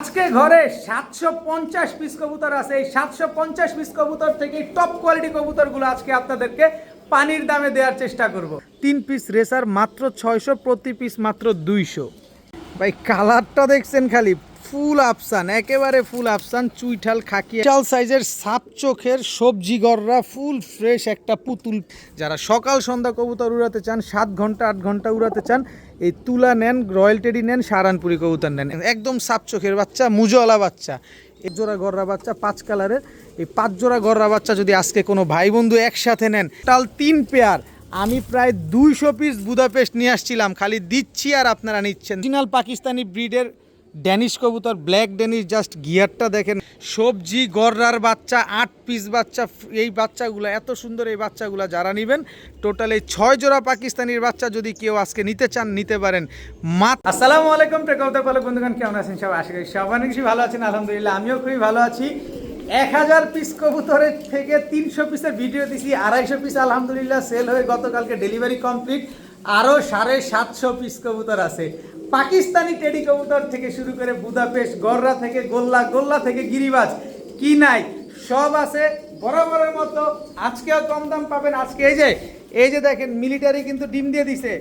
আজকে ঘরে 750 পিস কবুতর আছে। এই 750 পিস কবুতর থেকে টপ কোয়ালিটি কবুতরগুলো আজকে আপনাদেরকে পানির দামে দেওয়ার চেষ্টা করব। 3 পিস রেসার মাত্র 600, প্রতি পিস মাত্র 200। ভাই কালারটা দেখছেন খালি, ফুল আফসান, একেবারে ফুল আফসান, চুইঠাল খাকি চাল সাইজের সাপ চোখের সবজি গররা ফুল ফ্রেশ একটা পুতুল। যারা সকাল সন্ধ্যা কবুতর উড়াতে চান, 7 ঘন্টা 8 ঘন্টা উড়াতে চান, এই তুলা নেন, রয়্যাল টেডি নেন, সাহারানপুরি কবুতর নেন, একদম সাপ চোখের বাচ্চা, মুজওয়ালা বাচ্চা। এক জোড়া গররা বাচ্চা 5 কালারের, এই 5 জোড়া গররা বাচ্চা যদি আজকে কোনো ভাই বন্ধু একসাথে নেন, টোটাল 3 পেয়ার, আমি প্রায় 200 পিস বুদাপেস্ট নিয়ে আসছিলাম, খালি দিচ্ছি আর আপনারা নিচ্ছেন। অরিজিনাল পাকিস্তানি ব্রিডের ড্যানিশ কবুতর, ব্ল্যাক ড্যানিশ, জাস্ট গিয়ারটা দেখেন। সবজি গররার বাচ্চা 8 পিস বাচ্চা, এই বাচ্চাগুলো এত সুন্দর, এই বাচ্চাগুলো যারা নেবেন টোটাল এই 6 জোড়া পাকিস্তানির বাচ্চা যদি কেউ আজকে নিতে চান নিতে পারেন। আসসালামু আলাইকুম কবুতর পালক বন্ধুগণ, কেমন আছেন সবাই? আশা করি সবাই অনেক বেশি ভালো আছেন, আলহামদুলিল্লাহ আমিও খুবই ভালো আছি। 1000 পিস কবুতরের থেকে 300 পিসের ভিডিও দিছি, 250 পিস আলহামদুলিল্লাহ সেল হয়ে গতকালকে ডেলিভারি কমপ্লিট। আরও 750 পিস কবুতর আছে। পাকিস্তানি টেডি কবুতর থেকে শুরু করে বুদাপেস্ট, গররা থেকে গোল্লা, গোল্লা থেকে গিরিবাজ, কি নাই সব আছে বরাবরের মতো। আজকেও কম দাম পাবেন। আজকে এই যে দেখেন, মিলিটারি কিন্তু ডিম দিয়ে দিছে,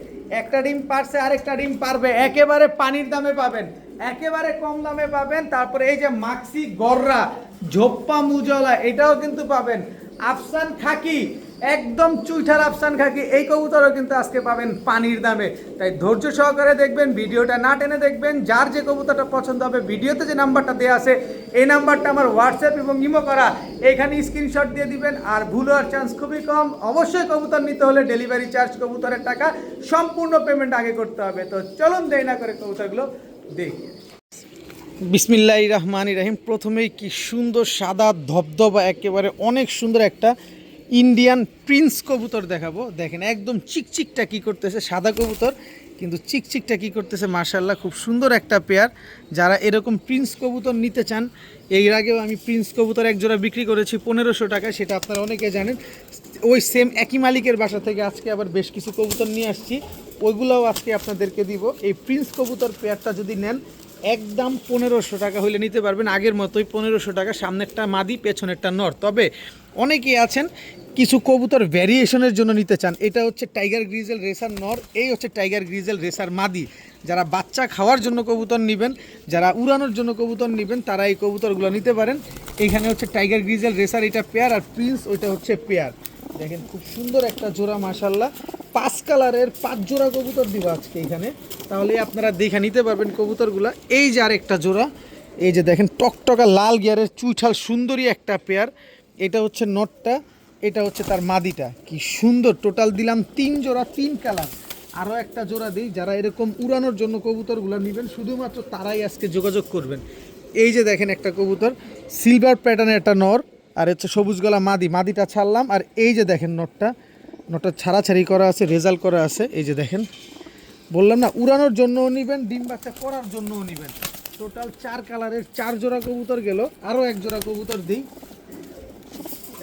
একটা ডিম পারছে, আরেকটা ডিম পারবে, একেবারে পানির দামে পাবেন, একেবারে কম দামে পাবেন। তারপরে এই যে মাক্সি গররা, ঝোপ্পা মুজলা, এটাও কিন্তু পাবেন। আফসান খাকি, একদম চুইঠার আফসান খাকি, এই কবুতরও কিন্তু আজকে পাবেন পানির দামে। তাই ধৈর্য সহকারে দেখবেন, ভিডিওটা না টেনে দেখবেন। যার যে কবুতরটা পছন্দ হবে, ভিডিওতে যে নাম্বারটা দেওয়া আছে এই নাম্বারটা আমার হোয়াটসঅ্যাপ এবং ইমো করা, এখানে স্ক্রিনশট দিয়ে দিবেন। আর ভুল হওয়ার চান্স খুবই কম। অবশ্যই কবুতর নিতে হলে ডেলিভারি চার্জ, কবুতরের টাকা সম্পূর্ণ পেমেন্ট আগে করতে হবে। তো চলুন দেরি না করে কবুতরগুলো দেখি। বিসমিল্লাহির রহমানির রহিম। প্রথমেই কি সুন্দর সাদা ধবধবা, একেবারে অনেক সুন্দর একটা ইন্ডিয়ান প্রিন্স কবুতর দেখাবো। দেখেন একদম চিকচিকটা কি করতেছে, সাদা কবুতর কিন্তু চিকচিকটা কি করতেছে, মাশাআল্লাহ খুব সুন্দর একটা পেয়ার। যারা এরকম প্রিন্স কবুতর নিতে চান, এর আগেও আমি প্রিন্স কবুতর এক জোড়া বিক্রি করেছি 1500 টাকা, সেটা আপনারা অনেকে জানেন। ওই সেম একই মালিকের বাসা থেকে আজকে আবার বেশ কিছু কবুতর নিয়ে আসছি, ওইগুলোও আজকে আপনাদেরকে দিব। এই প্রিন্স কবুতর পেয়ারটা যদি নেন একদম 1500 টাকা হইলে নিতে পারবেন, আগের মতোই 1500 টাকা। সামনেরটা মাদি, পেছনেরটা নর। তবে অনেকেই আছেন কিছু কবুতর ভ্যারিয়েশনের জন্য নিতে চান। এটা হচ্ছে টাইগার গ্রিজেল রেসার নর, এই হচ্ছে টাইগার গ্রিজেল রেসার মাদি। যারা বাচ্চা খাওয়ার জন্য কবুতর নেবেন, যারা উড়ানোর জন্য কবুতর নেবেন, তারা এই কবুতরগুলো নিতে পারেন। এইখানে হচ্ছে টাইগার গ্রিজেল রেসার, এটা পেয়ার, আর প্রিন্স ওইটা হচ্ছে পেয়ার। দেখেন খুব সুন্দর একটা জোড়া, মাশাআল্লাহ 5 কালারের 5 জোড়া কবুতর দিব আজকে এখানে, তাহলে আপনারা দেখে নিতে পারবেন কবুতরগুলো। এই যে আরেকটা জোড়া, এই যে দেখেন টকটকা লাল গিয়ারের চুইঠাল সুন্দরী একটা পেয়ার, এটা হচ্ছে নটটা, এটা হচ্ছে তার মাদিটা, কি সুন্দর। টোটাল দিলাম 3 জোড়া, 3 কালার। আরও একটা জোড়া দিই, যারা এরকম উড়ানোর জন্য কবুতরগুলো নেবেন শুধুমাত্র তারাই আজকে যোগাযোগ করবেন। এই যে দেখেন একটা কবুতর, সিলভার প্যাটার্নের একটা নর, আর হচ্ছে সবুজ গলা মাদি, মাদিটা ছাড়লাম। আর এই যে দেখেন নটটা ছাড়াছাড়ি করা আছে, রেজাল্ট করা আছে। এই যে দেখেন, বললাম না উড়ানোর জন্যও নেবেন, ডিম বাচ্চা করার জন্যও নেবেন। টোটাল 4 কালারের 4 জোড়া কবুতর গেল। আরও এক জোড়া কবুতর দিই,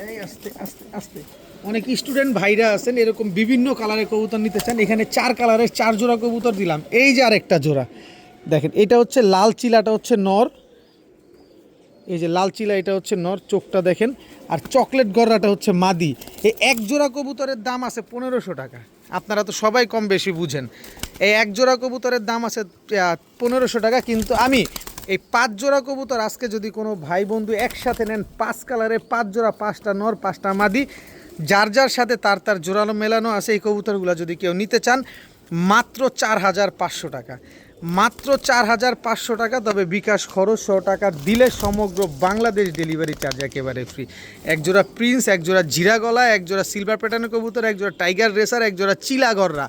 এই আস্তে আস্তে আস্তে। অনেক স্টুডেন্ট ভাইরা আছেন এরকম বিভিন্ন কালারের কবুতর নিতে চান, এখানে 4 কালারের 4 জোড়া কবুতর দিলাম। এই যে আরেকটা জোড়া দেখেন, এটা হচ্ছে লাল চিলাটা হচ্ছে নর, এই যে লাল চিলা এটা হচ্ছে নর, চোখটা দেখেন। আর চকলেট গররাটা হচ্ছে মাদি। এই এক জোড়া কবুতরের দাম আছে 1500 টাকা। আপনারা তো সবাই কম বেশি বুঝেন, এই এক জোড়া কবুতরের দাম আছে 1500 টাকা। কিন্তু আমি এই 5 জোড়া কবুতর আজকে যদি কোনো ভাই বন্ধু একসাথে নেন, 5 কালারে 5 জোড়া, 5টা নর 5টা মাদি, যার যার সাথে তার তার জোড়ানো মেলানো আছে। এই কবুতরগুলো যদি কেউ নিতে চান মাত্র 4500 টাকা, মাত্র 4500 টাকা। তবে বিকাশ খরচ 100 টাকা দিলে সমগ্র বাংলাদেশ ডেলিভারি চার্জ একেবারে ফ্রি। এক জোড়া প্রিন্স, এক জোড়া জিরা গলা, এক জোড়া সিলভার প্যাটার্নের কবুতর, এক জোড়া টাইগার রেসার, এক জোড়া চিলাগররা,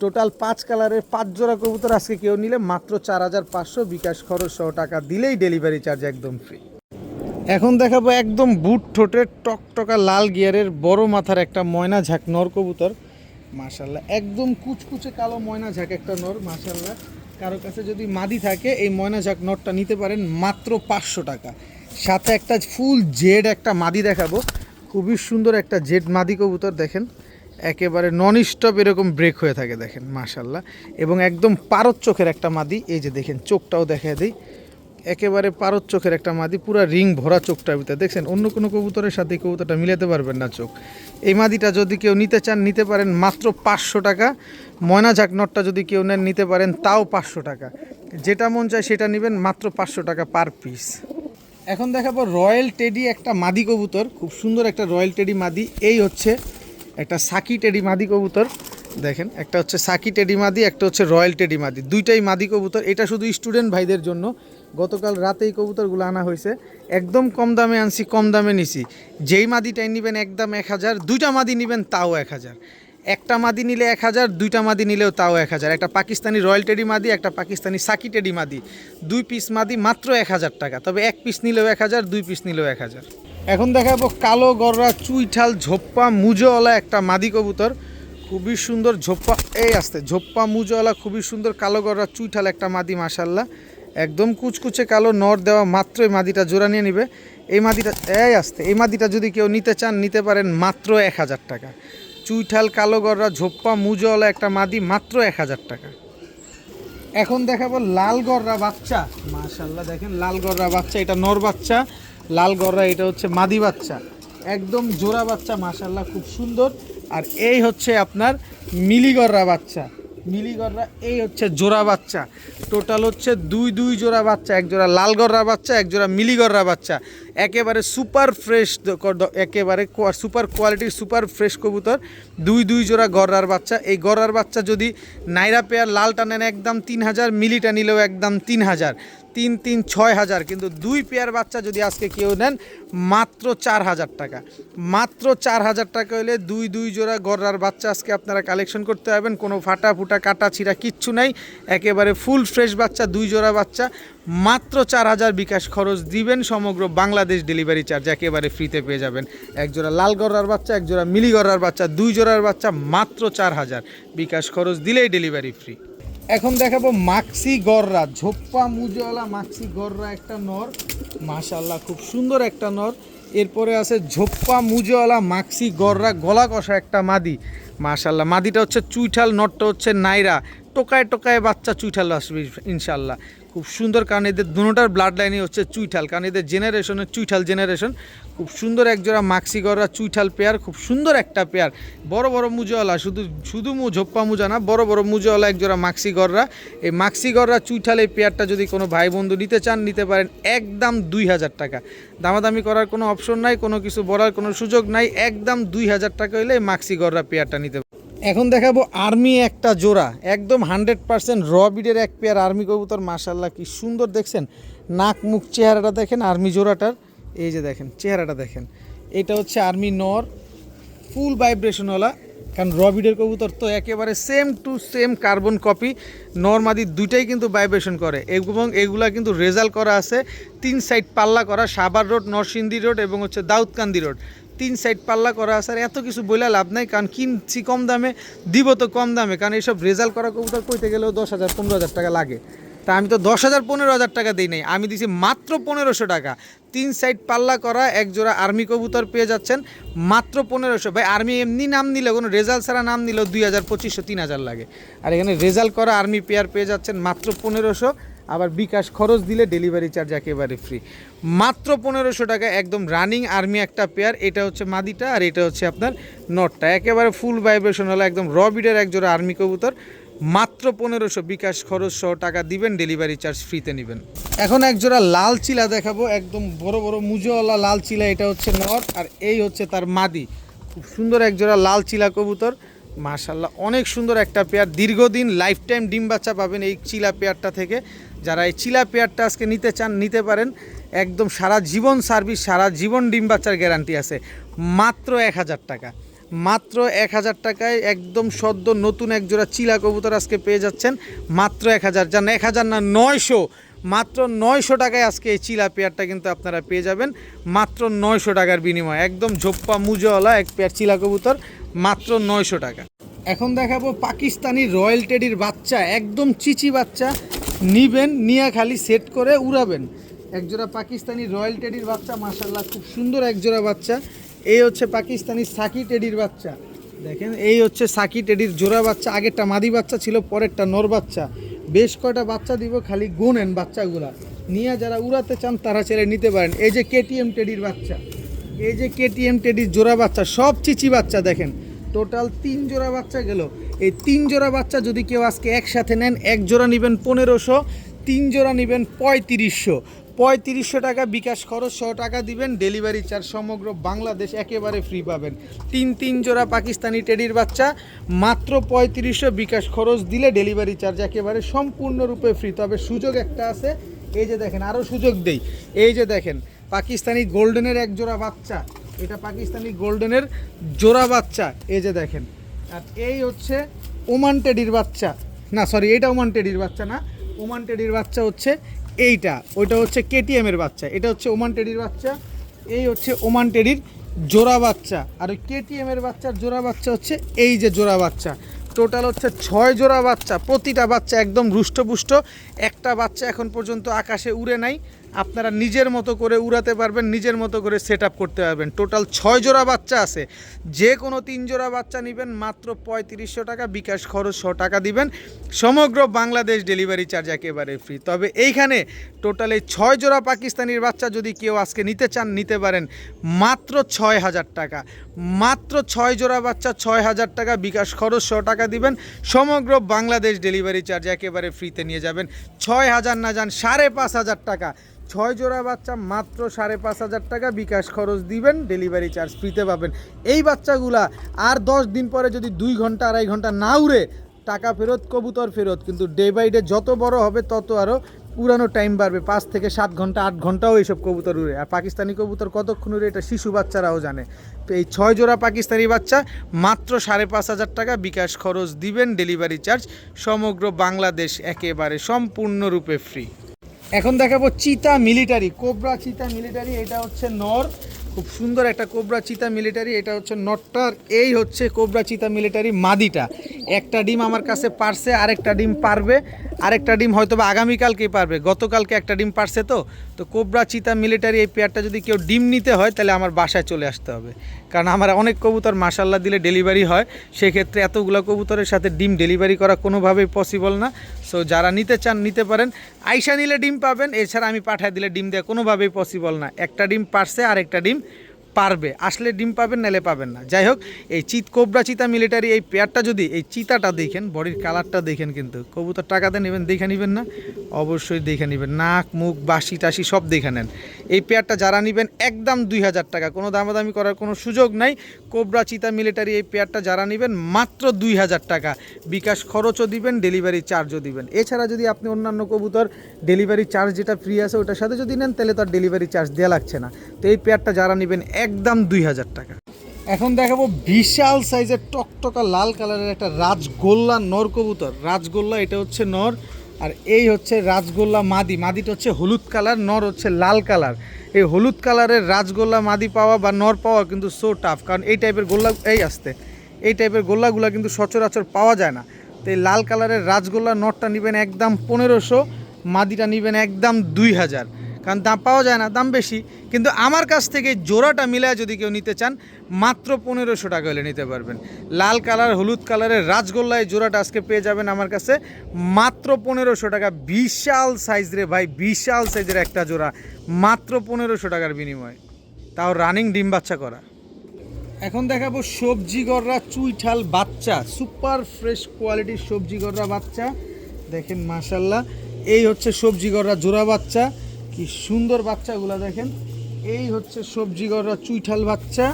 টোটাল 5 কালারের 5 জোড়া কবুতর আজকে কেউ নিলে মাত্র 4500, বিকাশ খরচ 100 টাকা দিলেই ডেলিভারি চার্জ একদম ফ্রি। এখন দেখাবো একদম বুট ঠোঁটের টকটকা লাল গিয়ারের বড় মাথার একটা ময়না ঝাঁক নর কবুতর, মাশাআল্লাহ একদম কুচকুচে কালো ময়না ঝাঁক একটা নর, মাশাআল্লাহ। কারো কাছে যদি মাদি থাকে এই ময়না ঝাঁক নরটা নিতে পারেন মাত্র 500 টাকা। সাথে একটা ফুল জেড একটা মাদি দেখাবো, খুবই সুন্দর একটা জেড মাদি কবুতর। দেখেন একেবারে নন স্টপ এরকম ব্রেক হয়ে থাকে, দেখেন মাশাআল্লাহ। এবং একদম পারদ চোখের একটা মাদি, এই যে দেখেন চোখটাও দেখা দিই, একেবারে পারদ চোখের একটা মাদি, পুরো রিং ভরা চোখটার ভিতরে দেখছেন, অন্য কোনো কবুতরের সাথে কবুতরটা মিলাতে পারবেন না চোখ। এই মাদিটা যদি কেউ নিতে চান নিতে পারেন মাত্র 500 টাকা। ময়না ঝাঁকনটটা যদি কেউ নেন নিতে পারেন তাও 500 টাকা। যেটা মন চায় সেটা নেবেন, মাত্র 500 টাকা পার পিস। এখন দেখাবো রয়্যাল টেডি একটা মাদি কবুতর, খুব সুন্দর একটা রয়্যাল টেডি মাদি। এই হচ্ছে একটা সাকি টেডি মাদি কবুতর, দেখেন একটা হচ্ছে সাকি টেডি মাদি, একটা হচ্ছে রয়্যাল টেডি মাদি, দুইটাই মাদি কবুতর। এটা শুধু স্টুডেন্ট ভাইদের জন্য, গতকাল রাতে এই কবুতরগুলো আনা হয়েছে, একদম কম দামে আনছি, কম দামে নিছি। যেই মাদিটাই নেবেন একদম 1000, দুইটা মাদি নেবেন তাও 1000, একটা মাদি নিলে 1000, দুইটা মাদি নিলেও তাও 1000। একটা পাকিস্তানি রয়্যাল টেডি মাদি, একটা পাকিস্তানি সাকি টেডি মাদি, 2 পিস মাদি মাত্র 1000 টাকা। তবে 1 পিস নিলেও 1000, 2 পিস নিলেও 1000। এখন দেখাবো কালো গররা চুইঠাল ঝোপ্পা মুজোওয়ালা একটা মাদি কবুতর, খুবই সুন্দর ঝোপ্পা, এই আসতে ঝোপ্পা মুজোওয়ালা, খুবই সুন্দর কালো গররা চুইঠাল একটা মাদি, মাশাল্লাহ একদম কুচকুচে কালো, নর দেওয়া, মাত্রই মাদিটা জোড়া নিয়ে নিবে। এই মাদিটা এই মাদিটা যদি কেউ নিতে চান নিতে পারেন মাত্র 1000 টাকা। চুইঠাল কালো গররা ঝোপ্পা মুজোওয়ালা একটা মাদি, মাত্র 1000 টাকা। এখন দেখাবো লাল গররা বাচ্চা, মাশাল্লাহ দেখেন লাল গররা বাচ্চা, এটা নর বাচ্চা, লাল গররা এটা হচ্ছে মাদি বাচ্চা, একদম জোড়া বাচ্চা, মাশাল্লাহ খুব সুন্দর। আর এই হচ্ছে আপনার মিলি গররা বাচ্চা, মিলি গররা এই হচ্ছে জোড়া বাচ্চা। টোটাল হচ্ছে দুই জোড়া বাচ্চা, এক জোড়া লাল গররা বাচ্চা, এক জোড়া মিলি গররা বাচ্চা। একেবারে সুপার ফ্রেশ, একেবারে সুপার কোয়ালিটির সুপার ফ্রেশ কবুতর, দুই জোড়া গররার বাচ্চা। এই গররার বাচ্চা যদি নাইরা পেয়ার লালটা নেন একদম 3000, মিলিটা নিলেও একদম 3000, 3 6000। কিন্তু 2 পেয়ার বাচ্চা যদি আজকে কেউ নেন মাত্র 4000 টাকা, মাত্র 4000 টাকা হলে দুই জোড়া গররার বাচ্চা আজকে আপনারা কালেকশন করতে পারবেন। কোনো ফাটা ফুটা কাটা ছিঁড়া কিচ্ছু নাই, একেবারে ফুল ফ্রেশ বাচ্চা, 2 জোড়া বাচ্চা, মাত্র 4000 বিকাশ খরচ দিবেন, সমগ্র বাংলাদেশ ডেলিভারি চার্জ একেবারে ফ্রিতে পেয়ে যাবেন। এক জোড়া লাল গররার বাচ্চা, এক জোড়া মিলি গররার বাচ্চা, 2 জোড়ার বাচ্চা, মাত্র 4000 বিকাশ খরচ দিলেই ডেলিভারি ফ্রি। এখন দেখাবো মাক্সি গররা, ঝোপ্পা মুজোওয়ালা মাক্সি গররা একটা নর, মাশাল্লাহ খুব সুন্দর একটা নর। এরপরে আছে ঝোপ্পা মুজোওয়ালা মাক্সি গররা গলা কষা একটা মাদি, মাশাল্লাহ মাদিটা হচ্ছে চুইঠাল, নটটা হচ্ছে নাইরা, টোকায় টোকায় বাচ্চা চুইঠাল আসবে ইনশাল্লাহ, খুব সুন্দর। কারণ এদের দুটোটার ব্লাড লাইনই হচ্ছে চুইঠাল, কারণ এদের জেনারেশনের চুইঠাল জেনারেশন। খুব সুন্দর একজোড়া মাক্সি গররা চুইঠাল পেয়ার, খুব সুন্দর একটা পেয়ার, বড় বড় মুজোওয়ালা, শুধু ঝোপ্পা মুজা না, বড় বড় মুজোওয়ালা একজোড়া মাক্সি গররা। এই মাক্সি গররা চুইঠাল এই পেয়ারটা যদি কোনো ভাই বন্ধু নিতে চান নিতে পারেন একদম 2000 টাকা। দামাদামি করার কোনো অপশন নাই, কোনো কিছু বলার কোনো সুযোগ নাই, একদম 2000 টাকা হলে এই মাক্সি গররা পেয়ারটা নিতে। এখন দেখাবো আর্মি একটা জোড়া, একদম 100% র বিডের এক পেয়ার আর্মি কবুতর, মাশাল্লাহ কি সুন্দর দেখছেন, নাক মুখ চেহারাটা দেখেন আর্মি জোড়াটার, এই যে দেখেন চেহারাটা দেখেন। এটা হচ্ছে আর্মি নর, ফুল ভাইব্রেশনওয়ালা, কারণ র বিডের কবুতর তো একেবারে same to same carbon copy, নর মাদি দুইটাই কিন্তু ভাইব্রেশন করে। এবং এগুলা কিন্তু রেজাল্ট করা আছে 3 সাইড পাল্লা করা, সাভার রোড, নরসিংদী রোড এবং হচ্ছে দাউদকান্দি রোড, 3 সাইড পাল্লা করা আছে। আর এত কিছু বইলা লাভ নাই, কারণ কিনছি কম দামে, দিব তো কম দামে, কারণ এইসব রেজাল্ট করা কবুতর কইতে গেলেও 10,000 15,000 টাকা লাগে। তা আমি তো 10,000 15,000 টাকা দিই নাই, আমি দিছি মাত্র 1500 টাকা। 3 সাইড পাল্লা করা এক জোড়া আর্মি কবুতর পেয়ে যাচ্ছেন মাত্র 1500। ভাই আর্মি এমনি নাম নিলে, কোনো রেজাল্ট ছাড়া নাম নিলেও 2000 2500 3000 লাগে, আর এখানে রেজাল্ট করা আর্মি পেয়ার পেয়ে যাচ্ছেন মাত্র 1500। আবার বিকাশ খরচ দিলে ডেলিভারি চার্জ একেবারে ফ্রি, মাত্র 1500 টাকা। একদম রানিং আর্মি একটা পেয়ার, এটা হচ্ছে মাদিটা আর এটা হচ্ছে আপনার নটটা, একেবারে ফুল ভাইব্রেশন হলো, একদম র বিডের এক জোড়া আর্মি কবুতর, মাত্র 1500 বিকাশ খরচ সহ টাকা দিবেন, ডেলিভারি চার্জ ফ্রিতে নেবেন। এখন এক জোড়া লাল চিলা দেখাবো, একদম বড় বড় মুজোওয়ালা লাল চিলা, এটা হচ্ছে নর আর এই হচ্ছে তার মাদি, খুব সুন্দর এক জোড়া লাল চিলা কবুতর, মাশাল্লাহ অনেক সুন্দর একটা পেয়ার, দীর্ঘদিন লাইফ টাইম ডিম বাচ্চা পাবেন এই চিলা পেয়ারটা থেকে। যারা এই চিলা পেয়ারটা আজকে নিতে চান নিতে পারেন, একদম সারা জীবন সার্ভিস, সারা জীবন ডিম বাচ্চার গ্যারান্টি আছে, মাত্র 1000 টাকা, মাত্র 1000 টাকায় একদম সদ্য নতুন এক জোড়া চিলা কবুতর আজকে পেয়ে যাচ্ছেন মাত্র 1000, জান 1000 না 900, মাত্র 900 টাকায় আজকে এই চিলা পেয়ারটা কিন্তু আপনারা পেয়ে যাবেন মাত্র 900 টাকার বিনিময়ে, একদম ঝোপ্পা মুজোওয়ালা এক পেয়ার চিলা কবুতর, মাত্র 900 টাকা। এখন দেখাবো পাকিস্তানি রয়্যাল টেডির বাচ্চা, একদম চিচি বাচ্চা, নিবেন নিয়ে খালি সেট করে উড়াবেন। একজোড়া পাকিস্তানি রয়্যাল টেডির বাচ্চা, মাশাল্লাহ খুব সুন্দর একজোড়া বাচ্চা। এই হচ্ছে পাকিস্তানি সাকি টেডির বাচ্চা, দেখেন এই হচ্ছে সাকি টেডির জোড়া বাচ্চা, আগেরটা মাদি বাচ্চা ছিল, পরেরটা নর বাচ্চা, বেশ কয়টা বাচ্চা দিব, খালি গুনেন বাচ্চাগুলা, নিয়ে যারা উড়াতে চান তারা ছেড়ে নিতে পারেন। এই যে কেটিএম টেডির বাচ্চা, এই যে কেটিএম টেডির জোড়া বাচ্চা, সব চিচি বাচ্চা দেখেন, টোটাল 3 জোড়া বাচ্চা গেল। এই 3 জোড়া বাচ্চা যদি কেউ আজকে একসাথে নেন, এক জোড়া নেবেন 1500, 3 জোড়া নেবেন 3500। 3500 টাকা বিকাশ খরচ 100 টাকা দিবেন, ডেলিভারি চার্জ সমগ্র বাংলাদেশ একেবারে ফ্রি পাবেন। 3 জোড়া পাকিস্তানি টেডির বাচ্চা মাত্র 3500, বিকাশ খরচ দিলে ডেলিভারি চার্জ একেবারে সম্পূর্ণরূপে ফ্রি। তবে সুযোগ একটা আছে, এই যে দেখেন, আরও সুযোগ দেই, এই যে দেখেন পাকিস্তানি গোল্ডেনের এক জোড়া বাচ্চা, এটা পাকিস্তানি গোল্ডেনের জোড়া বাচ্চা, এই যে দেখেন। আর এই হচ্ছে ওমান টেডির বাচ্চা, না সরি এটা ওমান টেডির বাচ্চা না, ওমান টেডির বাচ্চা হচ্ছে এইটা, ওইটা হচ্ছে কেটিএমের বাচ্চা, এটা হচ্ছে ওমান টেডির বাচ্চা, এই হচ্ছে ওমান টেডির জোড়া বাচ্চা। আর ওই কেটিএমের বাচ্চার জোড়া বাচ্চা হচ্ছে এই যে জোড়া বাচ্চা। টোটাল হচ্ছে 6 জোড়া বাচ্চা, প্রতিটা বাচ্চা একদম রুষ্টপুষ্ট। একটা বাচ্চা এখন পর্যন্ত আকাশে উড়ে নাই, আপনারা নিজের মতো করে উড়াতে পারবেন, নিজের মতো করে সেট আপ করতে পারবেন। টোটাল 6 জোড়া বাচ্চা আছে, যে কোনো 3 জোড়া বাচ্চা নেবেন মাত্র 3500 টাকা, বিকাশ খরচ 100 টাকা দিবেন, সমগ্র বাংলাদেশ ডেলিভারি চার্জ একেবারে ফ্রি। তবে এইখানে টোটাল এই 6 জোড়া পাকিস্তানির বাচ্চা যদি কেউ আজকে নিতে চান নিতে পারেন মাত্র 6000 টাকা, মাত্র 6 জোড়া বাচ্চা 6000 টাকা, বিকাশ খরচ 100 টাকা দিবেন, সমগ্র বাংলাদেশ ডেলিভারি চার্জ একেবারে ফ্রিতে নিয়ে যাবেন। 6000 না যান 5500 টাকা, 6 জোড়া বাচ্চা মাত্র 5500 টাকা, বিকাশ খরচ দিবেন, ডেলিভারি চার্জ ফ্রিতে পাবেন। এই বাচ্চাগুলা আর 10 দিন পরে যদি 2 ঘন্টা 2.5 ঘন্টা না উড়ে, টাকা ফেরত, কবুতর ফেরত। কিন্তু ডে বাই ডে যত বড় হবে তত আরও উড়ানো টাইম বাড়বে, 5 থেকে 7 ঘন্টা 8 ঘন্টাও এইসব কবুতর উড়ে। আর পাকিস্তানি কবুতর কতক্ষণ উড়ে এটা শিশু বাচ্চারাও জানে। তো এই 6 জোড়া পাকিস্তানি বাচ্চা মাত্র 5500 টাকা, বিকাশ খরচ দিবেন, ডেলিভারি চার্জ সমগ্র বাংলাদেশ একেবারে সম্পূর্ণরূপে ফ্রি। এখন দেখাবো চিতা মিলিটারি, কোবরা চিতা মিলিটারি। এটা হচ্ছে নর, খুব সুন্দর একটা কোবরা চিতা মিলিটারি, এটা হচ্ছে নটটার, এই হচ্ছে কোবরা চিতা মিলিটারি মাদিটা। একটা ডিম আমার কাছে পারছে, আরেকটা ডিম পারবে, আরেকটা ডিম হয়তো বা আগামীকালকেই পারবে, গতকালকে একটা ডিম পারছে। তো কোবরা চিতা মিলিটারি এই পেয়ারটা যদি কেউ ডিম নিতে হয় তাহলে আমার বাসায় চলে আসতে হবে, কারণ আমার অনেক কবুতর মাশাল্লাহ দিলে ডেলিভারি হয়, সেক্ষেত্রে এতগুলো কবুতরের সাথে ডিম ডেলিভারি করা কোনোভাবেই পসিবল না। সো যারা নিতে চান নিতে পারেন, আইসা নিলে ডিম পাবেন, এছাড়া আমি পাঠায় দিলে ডিম দেওয়া কোনোভাবেই পসিবল না। একটা ডিম পারছে, আরেকটা ডিম পারবে, আসলে ডিম পাবেন, নাহলে পাবেন না। যাই হোক, এই কোবরা চিতা মিলিটারি এই পেয়ারটা যদি, এই চিতাটা দেখেন, বডির কালারটা দেখেন, কিন্তু কবুতর টাকাতে নেবেন দেখে নেবেন না, অবশ্যই দেখে নেবেন, নাক মুখ বাসি টাসি সব দেখে নেন। এই পেয়ারটা যারা নেবেন একদম 2000 টাকা, কোনো দামাদামি করার কোনো সুযোগ নাই। কোবরা চিতা মিলিটারি এই পেয়ারটা যারা নেবেন মাত্র 2000 টাকা, বিকাশ খরচও দিবেন, ডেলিভারি চার্জও দিবেন। এছাড়া যদি আপনি অন্যান্য কবুতর ডেলিভারি চার্জ যেটা ফ্রি আছে ওটার সাথে যদি নেন তাহলে তো আর ডেলিভারি চার্জ দেওয়া লাগছে না। তো এই পেয়ারটা যারা নেবেন একদম 2000 টাকা। এখন দেখাবো বিশাল সাইজের টকটকা লাল কালারের একটা রাজগোল্লা নর কবুতর। রাজগোল্লা এটা হচ্ছে নর, আর এই হচ্ছে রাজগোল্লা মাদি। মাদিটা হচ্ছে হলুদ কালার, নর হচ্ছে লাল কালার। এই হলুদ কালারের রাজগোল্লা মাদি পাওয়া বা নর পাওয়া কিন্তু সো টাফ, কারণ এই টাইপের গোল্লা এই টাইপের গোল্লাগুলা কিন্তু সচরাচর পাওয়া যায় না। তো এই লাল কালারের রাজগোল্লা নরটা নেবেন একদম 1500, মাদিটা নেবেন একদম 2000, কারণ দাম পাওয়া যায় না, দাম বেশি। কিন্তু আমার কাছ থেকে জোড়াটা মিলায় যদি কেউ নিতে চান মাত্র 1500 টাকা হলে নিতে পারবেন। লাল কালার হলুদ কালারের রাজগোল্লা এই জোড়াটা আজকে পেয়ে যাবেন আমার কাছে মাত্র 1500 টাকা। বিশাল সাইজ রে ভাই, বিশাল সাইজের একটা জোড়া মাত্র 1500 টাকার বিনিময়ে, তাও রানিং ডিম বাচ্চা করা। এখন দেখাবো সবজি গররা চুইঠাল বাচ্চা, সুপার ফ্রেশ কোয়ালিটির সবজি গররা বাচ্চা। দেখেন মাশাল্লাহ, এই হচ্ছে সবজি গররা জোড়া বাচ্চা, কি সুন্দর বাচ্চাগুলা দেখেন। এই হচ্ছে সবজি গররা চুইঠাল বাচ্চা,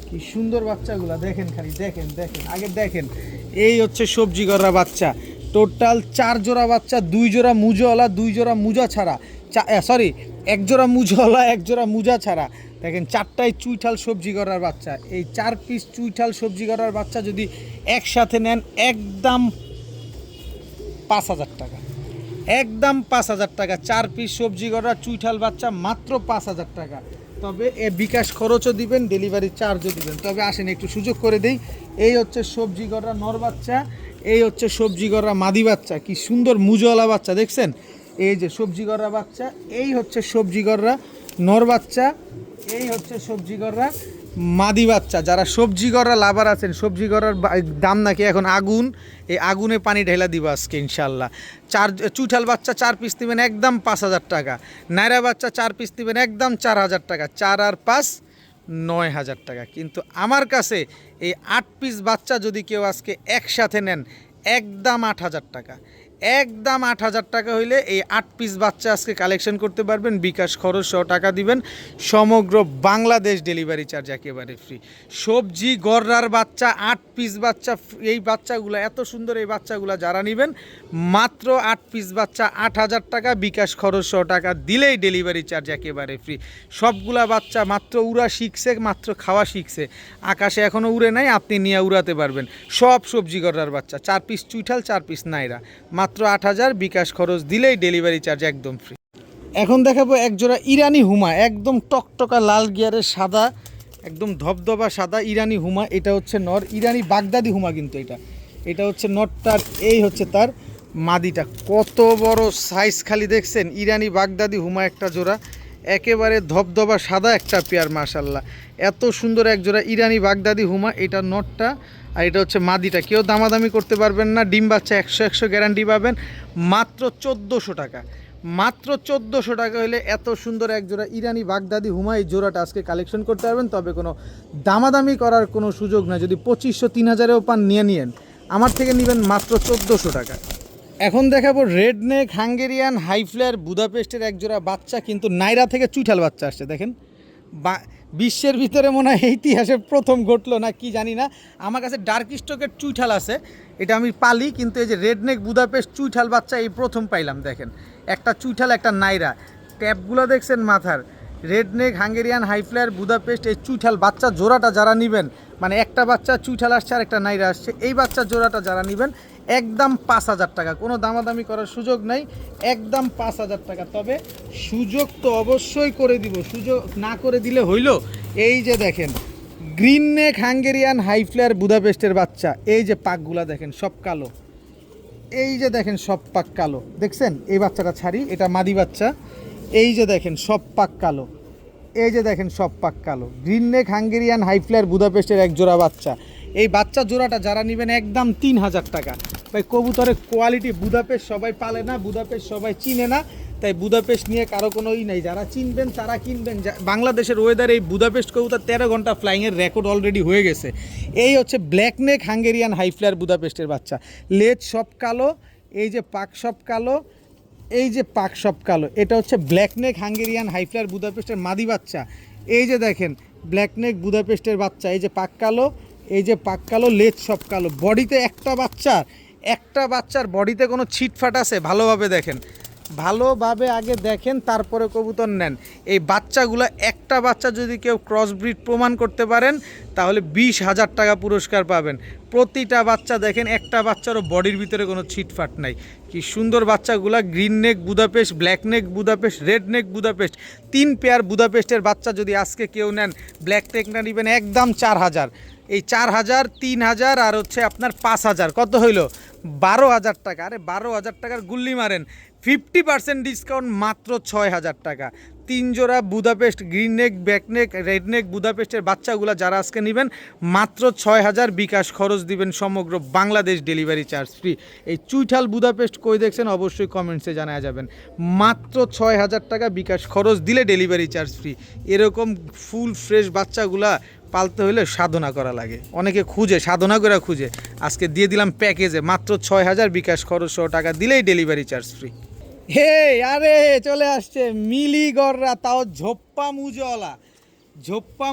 কি সুন্দর বাচ্চাগুলা দেখেন, খালি দেখেন দেখেন আগে দেখেন। এই হচ্ছে সবজি গররা বাচ্চা, টোটাল 4 জোড়া বাচ্চা, 2 জোড়া মুজোওয়ালা, 2 জোড়া মুজা ছাড়া, সরি 1 জোড়া মুজোওয়ালা 1 জোড়া মুজা ছাড়া। দেখেন 4টাই চুইঠাল সবজি গড়ার বাচ্চা। এই 4 পিস চুইঠাল সবজি গড়ার বাচ্চা যদি একসাথে নেন একদম 5000 টাকা, একদম 5000 টাকা। 4 পিস সবজি গড়া চুইঠাল বাচ্চা মাত্র 5000 টাকা। তবে এ বিকাশ খরচও দিবেন, ডেলিভারি চার্জও দিবেন। তবে আসেন একটু সুযোগ করে দেই। এই হচ্ছে সবজি গড়া নর বাচ্চা, এই হচ্ছে সবজি গড়া মাদি বাচ্চা, কি সুন্দর মুজওয়ালা বাচ্চা দেখছেন। এই যে সবজি গড়া বাচ্চা, এই হচ্ছে সবজি গড়া নর বাচ্চা, এই হচ্ছে সবজি গড়া মাদি বাচ্চা যারা সবজি গড়া লাভার আছেন, সবজি গড়ার দাম নাকি এখন আগুন, এই আগুনে পানি ঢেলা দিব আজকে ইনশাল্লাহ। চুইঠাল বাচ্চা 4 পিস নেবেন একদম 5,000 টাকা, নাইরা বাচ্চা 4 পিস নেবেন একদম 4,000 টাকা, 4 আর 5 9,000 টাকা। কিন্তু আমার কাছে এই 8 পিস বাচ্চা যদি কেউ আজকে একসাথে নেন একদম 8,000 টাকা, একদম 8,000 টাকা হইলে এই 8 পিস বাচ্চা আজকে কালেকশন করতে পারবেন। বিকাশ খরচ সহ টাকা দিবেন, সমগ্র বাংলাদেশ ডেলিভারি চার্জ একেবারে ফ্রি। সবজি গড়রার বাচ্চা 8 পিস বাচ্চা, এই বাচ্চাগুলো এত সুন্দর, এই বাচ্চাগুলো যারা নেবেন মাত্র 8 পিস বাচ্চা 8,000 টাকা, বিকাশ খরচ সহ টাকা দিলেই ডেলিভারি চার্জ একেবারে ফ্রি। সবগুলা বাচ্চা মাত্র উড়া শিখছে, মাত্র খাওয়া শিখছে, আকাশে এখনও উড়ে নাই, আপনি নিয়ে উড়াতে পারবেন। সব সবজি গড়রার বাচ্চা, 4 পিস চুইঠাল 4 পিস নাইরা, মাত্র 8,000, বিকাশ খরচ দিলেই ডেলিভারি চার্জ একদম ফ্রি। এখন দেখাবো একজোড়া ইরানি হুমা, একদম টকটকা লাল গিয়ারের সাদা, একদম ধবধবা সাদা ইরানি হুমা। এটা হচ্ছে নর, ইরানি বাগদাদি হুমা কিন্তু এটা হচ্ছে নরটার, এই হচ্ছে তার মাদিটা। কত বড় সাইজ খালি দেখছেন, ইরানি বাগদাদি হুমা একটা জোড়া, একেবারে ধবধবা সাদা একটা পেয়ার, মাশাল্লাহ এত সুন্দর এক জোড়া ইরানি বাগদাদি হুমা। এটা নটটা আর এটা হচ্ছে মাদিটা। কেউ দামাদামি করতে পারবেন না, ডিম বাচ্চা 100 গ্যারান্টি পাবেন মাত্র 1400 টাকা, মাত্র 1400 টাকা হলে এত সুন্দর এক জোড়া ইরানি বাগদাদি হুমা, এই জোড়াটা আজকে কালেকশন করতে পারবেন। তবে কোনো দামাদামি করার কোনো সুযোগ না, যদি 2500 3000এও পান নিয়ে আমার থেকে নেবেন মাত্র 1400 টাকা। এখন দেখাবো রেড নেক হাঙ্গেরিয়ান হাইফ্লায়ার বুদাপেস্টের এক জোড়া বাচ্চা, কিন্তু নাইরা থেকে চুইঠাল বাচ্চা আসছে দেখেন। বিশ্বের ভিতরে মনে হয় ইতিহাসে প্রথম ঘটলো না কি জানি না। আমার কাছে ডার্ক স্টকের চুইঠাল আছে, এটা আমি পালি, কিন্তু এই যে রেড নেক বুদাপেস্ট চুইঠাল বাচ্চা এই প্রথম পাইলাম। দেখেন একটা চুইঠাল একটা নাইরা, ট্যাপগুলো দেখছেন মাথার। রেড নেক হাঙ্গেরিয়ান হাইফ্লায়ার বুদাপেস্ট এই চুইঠাল বাচ্চা জোড়াটা যারা নেবেন, মানে একটা বাচ্চা চুইঠাল আসছে আর একটা নাইরা আসছে, এই বাচ্চা জোড়াটা যারা নেবেন একদম 5,000 টাকা, কোনো দামাদামি করার সুযোগ নাই, একদম 5,000 টাকা। তবে সুযোগ তো অবশ্যই করে দিব, সুযোগ না করে দিলে হইল। এই যে দেখেন গ্রিন নেক হাঙ্গেরিয়ান হাইফ্লায়ার বুদাপেস্টের বাচ্চা, এই যে পাকগুলা দেখেন সব কালো, এই যে দেখেন সব পাক কালো, দেখছেন এই বাচ্চাটা ছাড়ি, এটা মাদি বাচ্চা, এই যে দেখেন সব পাক কালো, এই যে দেখেন সব পাক কালো, গ্রিন নেক হাঙ্গেরিয়ান হাইফ্লায়ার বুদাপেস্টের এক জোড়া বাচ্চা। এই বাচ্চা জোড়াটা যারা নেবেন একদম 3,000 টাকা। ভাই কবুতরের কোয়ালিটি, বুদাপেস্ট সবাই পালে না, বুদাপেস্ট সবাই চিনে না, তাই বুদাপেস্ট নিয়ে কারো কোনো নেই, যারা চিনবেন তারা কিনবেন। বাংলাদেশের ওয়েদার এই বুদাপেস্ট কবুতর 13 ঘন্টা ফ্লাইংয়ের রেকর্ড অলরেডি হয়ে গেছে। এই হচ্ছে ব্ল্যাক নেক হাঙ্গেরিয়ান হাইফ্লায়ার বুদাপেস্টের বাচ্চা, লেজ সব কালো, এই যে পাক সব কালো, এই যে পাক সব কালো। এটা হচ্ছে ব্ল্যাক নেক হাঙ্গেরিয়ান হাইফ্লায়ার বুদাপেস্টের মাদি বাচ্চা। এই যে দেখেন ব্ল্যাক নেক বুদাপেস্টের বাচ্চা, এই যে পাক কালো, এই যে পাক কালো, লেজ সব কালো। বডিতে একটা বাচ্চার বডিতে কোনো ছিটফাট আছে? ভালোভাবে দেখেন, ভালোভাবে আগে দেখেন তারপরে কবুতর নেন। এই বাচ্চাগুলো একটা বাচ্চা যদি কেউ ক্রসব্রিড প্রমাণ করতে পারেন তাহলে 20,000 টাকা পুরস্কার পাবেন। প্রতিটা বাচ্চা দেখেন, একটা বাচ্চারও বডির ভিতরে কোনো ছিটফাট নাই। কি সুন্দর বাচ্চাগুলা, green neck Budapest, black neck Budapest, red neck Budapest, 3 pair বুদাপেস্টের বাচ্চা যদি আজকে কেউ নেন, ব্ল্যাক নেকটা নেবেন একদম 4,000। এই 4,000, 3,000 আর হচ্ছে আপনার 5,000, কত হইল? 12,000 টাকা। আরে 12,000 টাকার গুল্লি মারেন, 50% ডিসকাউন্ট মাত্র 6,000 টাকা। 3 জোড়া Budapest green neck, black neck, red neck বুদাপেস্টের বাচ্চাগুলো যারা আজকে নেবেন মাত্র 6,000, বিকাশ খরচ দিবেন, সমগ্র বাংলাদেশ ডেলিভারি চার্জ ফ্রি। এই চুইঠাল বুদাপেস্ট কই দেখছেন অবশ্যই কমেন্টসে জানায় যাবেন। মাত্র 6,000 টাকা, বিকাশ খরচ দিলে ডেলিভারি চার্জ ফ্রি। এরকম ফুল ফ্রেশ বাচ্চাগুলা পালতে হলে সাধনা করা লাগে, অনেকে খুঁজে, সাধনা করে খুঁজে। আজকে দিয়ে দিলাম প্যাকেজে মাত্র 6,000, বিকাশ খরচ সহ টাকা দিলেই ডেলিভারি চার্জ ফ্রি। হে আরে চলে আসছে মিলিগড়রা, তাও ঝোপ্পা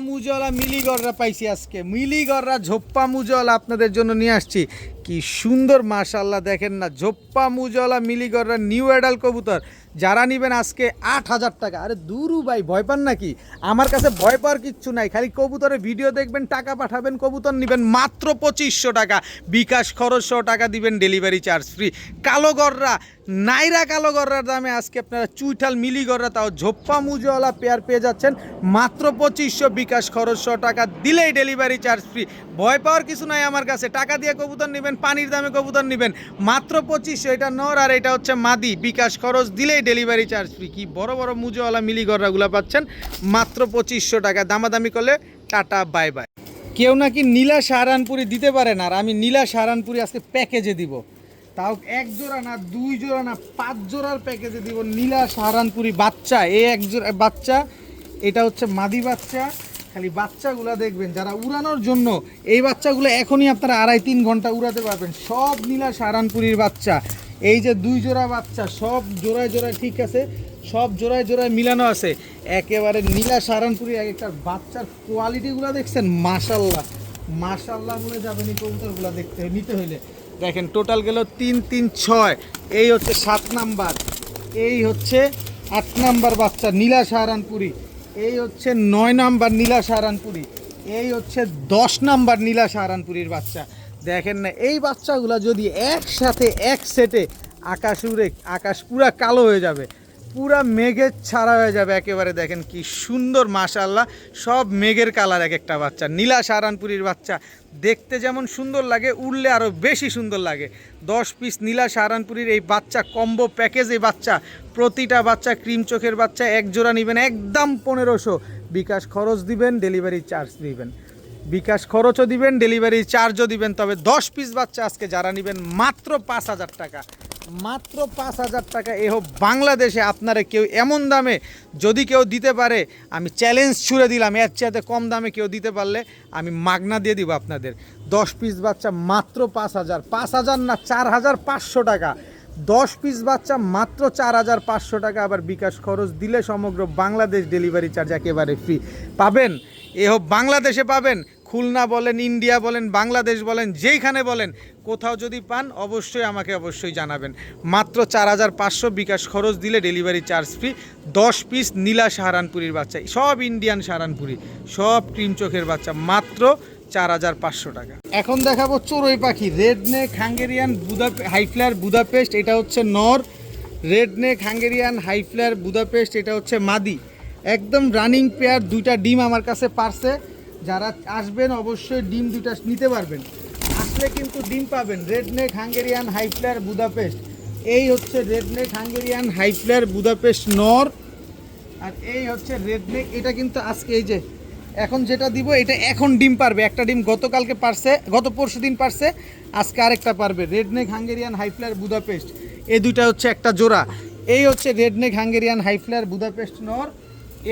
মুজওয়ালা মিলিগড়রা পাইছি আজকে। মিলিগড়রা ঝোপ্পা মুজওয়ালা আপনাদের জন্য নিয়ে আসছি। কি সুন্দর মাশাআল্লাহ, দেখেন না, ঝোপ্পা মুজওয়ালা মিলিগড়রা নিউ অ্যাডাল কবুতর যারা নেবেন আজকে 8,000 টাকা। আরে দুরু ভাই, ভয় পান নাকি? আমার কাছে ভয় পাওয়ার কিচ্ছু নাই, খালি কবুতরের ভিডিও দেখবেন, টাকা পাঠাবেন, কবুতর নেবেন মাত্র 2500 টাকা, বিকাশ খরচ সহ টাকা দিবেন, ডেলিভারি চার্জ ফ্রি। কালোগড়রা, নাইরা কালোগড়রার দামে আজকে আপনারা চুইঠাল মিলিগড়রা, তাও ঝোপ্পা মুজওয়ালা পেয়ার পেয়ে যাচ্ছেন মাত্র 2500, বিকাশ খরচ সহ টাকা দিলেই ডেলিভারি চার্জ ফ্রি। ভয় পাওয়ার কিছু নাই আমার কাছে, টাকা দিয়ে কবুতর নেবেন, পানির দামে কবুতর নেবেন মাত্র 2500। এটা নর আর এটা হচ্ছে মাদি, বিকাশ খরচ দিলেই ডেলিভারি চার্জ ফ্রি। কি বড় বড় মুজওয়ালা মিলিগড়রাগুলো পাচ্ছেন মাত্র 2500 টাকা, দামাদামি করলে টাটা বাই বাই। কেউ নাকি নীলা সাহারানপুরি দিতে পারেন, আর আমি নীলা সাহারানপুরি আজকে প্যাকেজে দিব, তাও 1 জোড়া না 2 জোড়া না 5 জোড়ার প্যাকেজে দিব নীলা সাহারানপুরি বাচ্চা। এই 1 জোড়া বাচ্চা, এটা হচ্ছে মাদি বাচ্চা। খালি বাচ্চাগুলো দেখবেন, যারা উড়ানোর জন্য এই বাচ্চাগুলো এখনই আপনারা 2.5-3 ঘন্টা উড়াতে পারবেন। সব নীলা সাহারানপুরির বাচ্চা। এই যে 2 জোড়া বাচ্চা, সব জোড়ায় জোড়ায় ঠিক আছে, সব জোড়ায় জোড়ায় মিলানো আছে। একেবারে নীলা সাহারানপুরির এক একটা বাচ্চার কোয়ালিটিগুলো দেখছেন, মাশাল্লাহ মাশাল্লাহ বলে যাবেন এই কবুতরগুলো দেখতে নিতে হইলে। দেখেন টোটাল গেল 3, 3, 6, এই হচ্ছে 7 নাম্বার, এই হচ্ছে 8 নাম্বার বাচ্চা নীলা সাহারানপুরি, এই হচ্ছে 9 নাম্বার নীলা সাহারানপুরি, এই হচ্ছে 10 নাম্বার নীলা সাহারানপুরির বাচ্চা। দেখেন না, এই বাচ্চাগুলো যদি একসাথে এক সেটে আকাশ উড়ে, আকাশ পুরা কালো হয়ে যাবে, পুরা মেঘের ছাড়া হয়ে যাবে একেবারে। দেখেন কি সুন্দর মাশাআল্লাহ, সব মেঘের কালার এক একটা বাচ্চা। নীলা সাহারানপুরির বাচ্চা দেখতে যেমন সুন্দর লাগে, উড়লে আরও বেশি সুন্দর লাগে। 10 পিস নীলা সাহারানপুরির এই বাচ্চা কম্বো প্যাকেজ, এই বাচ্চা প্রতিটা বাচ্চা ক্রিম চোখের বাচ্চা, 1 জোড়া নেবেন একদম 1500। বিকাশ খরচ দিবেন, ডেলিভারি চার্জ দিবেন, বিকাশ খরচও দিবেন, ডেলিভারি চার্জও দিবেন। তবে 10 পিস বাচ্চা আজকে যারা নেবেন মাত্র 5000 টাকা, মাত্র 5000 টাকা। এ হোক বাংলাদেশে আপনারা কেউ এমন দামে যদি কেউ দিতে পারে, আমি চ্যালেঞ্জ ছুড়ে দিলাম, এর চাইতে কম দামে কেউ দিতে পারলে আমি মাগনা দিয়ে দিব আপনাদের। 10 পিস বাচ্চা মাত্র 5000, 5000 না 4500 টাকা। 10 পিস বাচ্চা মাত্র 4500 টাকা। আবার বিকাশ খরচ দিলে সমগ্র বাংলাদেশ ডেলিভারি চার্জ একেবারে ফ্রি পাবেন। এ হোক বাংলাদেশে পাবেন, খুলনা বলেন, ইন্ডিয়া বলেন, বাংলাদেশ বলেন, যেইখানে বলেন, কোথাও যদি পান অবশ্যই আমাকে অবশ্যই জানাবেন। মাত্র 4500, বিকাশ খরচ দিলে ডেলিভারি চার্জ ফ্রি। 10 পিস নীলা সাহারানপুরির বাচ্চা, সব ইন্ডিয়ান সাহারানপুরি, সব ক্রিম চোখের বাচ্চা, মাত্র 4500 টাকা। এখন দেখাবো চড়ুই পাখি, রেডনেক হাঙ্গেরিয়ান হাইফ্লায়ার বুদাপেস্ট, এটা হচ্ছে নর। রেডনেক হাঙ্গেরিয়ান হাইফ্লায়ার বুদাপেস্ট, এটা হচ্ছে মাদি। একদম রানিং পেয়ার, 2টা ডিম আমার কাছে পারছে। যারা আসবেন অবশ্যই ডিম 2টা নিতে পারবেন, আসলে কিন্তু ডিম পাবেন। রেডনেক হাঙ্গেরিয়ান হাইফ্লায়ার বুদাপেস্ট, এই হচ্ছে রেডনেক হাঙ্গেরিয়ান হাইফ্লায়ার বুদাপেস্ট নর, আর এই হচ্ছে রেডনেক। এটা কিন্তু আজকে এই যে এখন যেটা দিব, এটা এখন ডিম পারবে। একটা ডিম গতকালকে পারছে, গত পরশু দিন পারছে, আজকে আরেকটা পারবে। রেডনেক হাঙ্গেরিয়ান হাইফ্লায়ার বুদাপেস্ট, এই 2টা হচ্ছে একটা জোড়া। এই হচ্ছে রেডনেক হাঙ্গেরিয়ান হাইফ্লায়ার বুদাপেস্ট নর,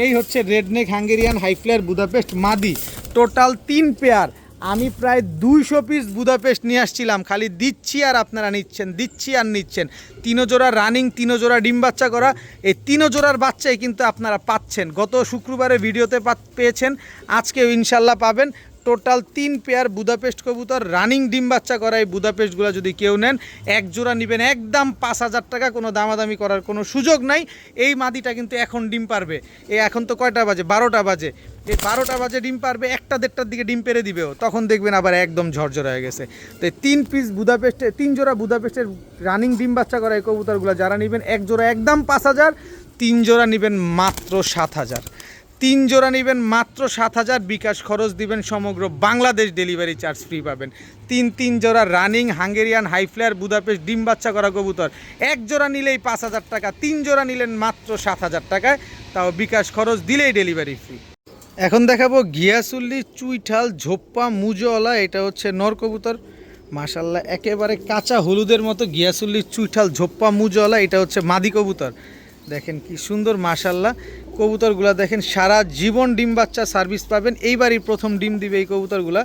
এই হচ্ছে রেডনেক হাঙ্গেরিয়ান হাইফ্লায়ার বুদাপেস্ট মাদি। Total 3 pair. আমি প্রায় 200 পিস বুদাপেস্ট নিয়ে আসছিলাম, খালি দিচ্ছি আর আপনারা নিচ্ছেন, দিচ্ছি আর নিচ্ছেন। 3 জোড়া রানিং, 3 জোড়া ডিম বাচ্চা করা, এই 3 জোড়ার বাচ্চাই কিন্তু আপনারা পাচ্ছেন। গত শুক্রবারে ভিডিওতে পেয়েছেন, আজকেও ইনশাল্লাহ পাবেন। টোটাল 3 পেয়ার বুদাপেস্ট কবুতর, রানিং ডিম বাচ্চা করা। এই বুদাপেস্টগুলো যদি কেউ নেন 1 জোড়া নেবেন একদম 5000 টাকা, কোনো দামাদামি করার কোনো সুযোগ নাই। এই মাদিটা কিন্তু এখন ডিম পারবে, এখন তো কয়টা বাজে, 12টা বাজে। এই 12টা বাজে ডিম পারবে, 1টা-1.5টার দিকে ডিম পেরে দিবেও, তখন দেখবেন আবার একদম ঝরঝর হয়ে গেছে। তো 3 পিস বুদাপেস্টে, 3 জোড়া বুদাপেস্টের রানিং ডিম বাচ্চা করা এই কবুতরগুলো যারা নেবেন, 1 জোড়া একদম 5000, 3 জোড়া নেবেন মাত্র 7000, 3 জোড়া নেবেন মাত্র 7000। বিকাশ খরচ দিবেন, সমগ্র বাংলাদেশ ডেলিভারি চার্জ ফ্রি পাবেন। 3 জোড়া রানিং হাঙ্গেরিয়ান হাইফ্লায়ার বুদাপেস্ট ডিম বাচ্চা করা কবুতর, 1 জোড়া নিলেই 5000 টাকা, 3 জোড়া নিলেন মাত্র 7000 টাকায়, তাও বিকাশ খরচ দিলেই ডেলিভারি ফ্রি। এখন দেখাবো গিয়াসুল্লি চুইঠাল ঝোপ্পা মুজওয়ালা, এটা হচ্ছে নর কবুতর। মাশাল্লাহ একেবারে কাঁচা হলুদের মতো গিয়াসুল্লি চুইঠাল ঝোপ্পা মুজওয়ালা, এটা হচ্ছে মাদি কবুতর। দেখেন কি সুন্দর মাশাল্লাহ কবুতরগুলা, দেখেন সারা জীবন ডিম বাচ্চা সার্ভিস পাবেন। এইবারই প্রথম ডিম দিবে এই কবুতরগুলা।